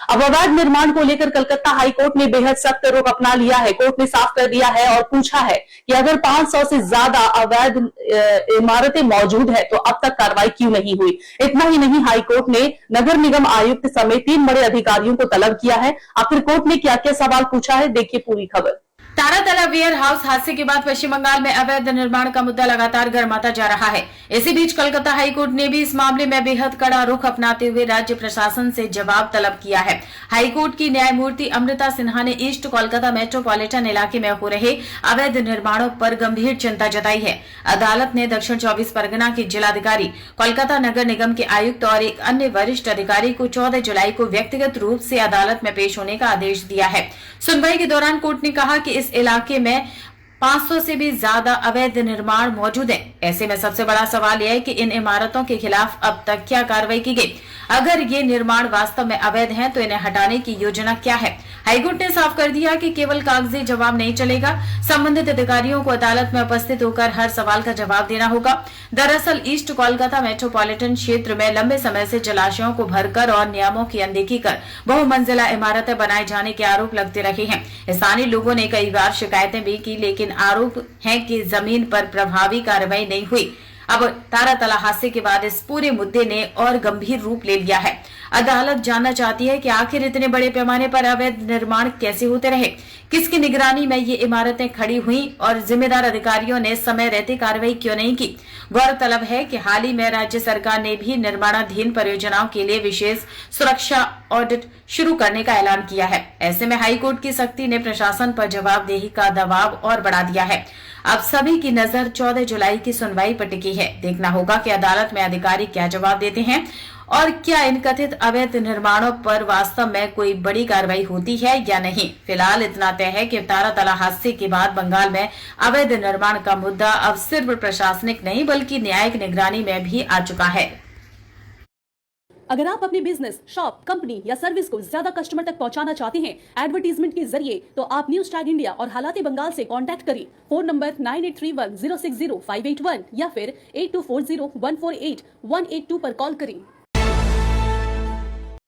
अब अवैध निर्माण को लेकर कलकत्ता हाईकोर्ट ने बेहद सख्त रुख अपना लिया है। कोर्ट ने साफ कर दिया है और पूछा है कि अगर 500 से ज्यादा अवैध इमारतें मौजूद है तो अब तक कार्रवाई क्यों नहीं हुई। इतना ही नहीं, हाईकोर्ट ने नगर निगम आयुक्त समेत 3 बड़े अधिकारियों को तलब किया है। आखिर कोर्ट ने क्या क्या सवाल पूछा है, देखिए पूरी खबर। तारातला वेयर हाउस हादसे के बाद पश्चिम बंगाल में अवैध निर्माण का मुद्दा लगातार गर्माता जा रहा है। इसी बीच कलकत्ता हाईकोर्ट ने भी इस मामले में बेहद कड़ा रुख अपनाते हुए राज्य प्रशासन से जवाब तलब किया है। हाईकोर्ट की न्यायमूर्ति अमृता सिन्हा ने ईस्ट कोलकाता मेट्रोपॉलिटन इलाके में हो रहे अवैध निर्माणों पर गंभीर चिंता जताई है। अदालत ने दक्षिण 24 परगना के जिलाधिकारी, कोलकाता नगर निगम के आयुक्त और एक अन्य वरिष्ठ अधिकारी को 14 जुलाई को व्यक्तिगत रूप से अदालत में पेश होने का आदेश दिया है। सुनवाई के दौरान कोर्ट ने कहा कि इस इलाके में 500 से भी ज्यादा अवैध निर्माण मौजूद है। ऐसे में सबसे बड़ा सवाल यह है कि इन इमारतों के खिलाफ अब तक क्या कार्रवाई की गई। अगर ये निर्माण वास्तव में अवैध हैं, तो इन्हें हटाने की योजना क्या है। हाईकोर्ट ने साफ कर दिया कि केवल कागजी जवाब नहीं चलेगा, संबंधित अधिकारियों को अदालत में उपस्थित होकर हर सवाल का जवाब देना होगा। दरअसल ईस्ट कोलकाता मेट्रोपॉलिटन क्षेत्र में लंबे समय से जलाशयों को भरकर और नियमों की अनदेखी कर बहुमंजिला इमारतें बनाए जाने के आरोप लगते रहे हैं। स्थानीय लोगों ने कई बार शिकायतें भी की, लेकिन आरोप है कि जमीन पर प्रभावी कार्रवाई नहीं हुई। अब तारातला हादसे के बाद इस पूरे मुद्दे ने और गंभीर रूप ले लिया है। अदालत जानना चाहती है कि आखिर इतने बड़े पैमाने पर अवैध निर्माण कैसे होते रहे, किसकी निगरानी में ये इमारतें खड़ी हुई और जिम्मेदार अधिकारियों ने समय रहते कार्रवाई क्यों नहीं की। गौरतलब है कि हाल ही में राज्य सरकार ने भी निर्माणाधीन परियोजनाओं के लिए विशेष सुरक्षा ऑडिट शुरू करने का ऐलान किया है। ऐसे में हाईकोर्ट की सख्ती ने प्रशासन पर जवाबदेही का दबाव और बढ़ा दिया है। अब सभी की नजर 14 जुलाई की सुनवाई पर टिकी है। देखना होगा कि अदालत में अधिकारी क्या जवाब देते हैं और क्या इन कथित अवैध निर्माणों पर वास्तव में कोई बड़ी कार्रवाई होती है या नहीं। फिलहाल इतना तय है कि तारातला हादसे के बाद बंगाल में अवैध निर्माण का मुद्दा अब सिर्फ प्रशासनिक नहीं बल्कि न्यायिक निगरानी में भी आ चुका है। अगर आप अपने बिजनेस, शॉप, कंपनी या सर्विस को ज्यादा कस्टमर तक पहुंचाना चाहते हैं एडवर्टीजमेंट के जरिए, तो आप न्यूज टैग इंडिया और हालाते बंगाल से कांटेक्ट करें। फोन नंबर 9831060581 या फिर 8240148182 पर कॉल करें।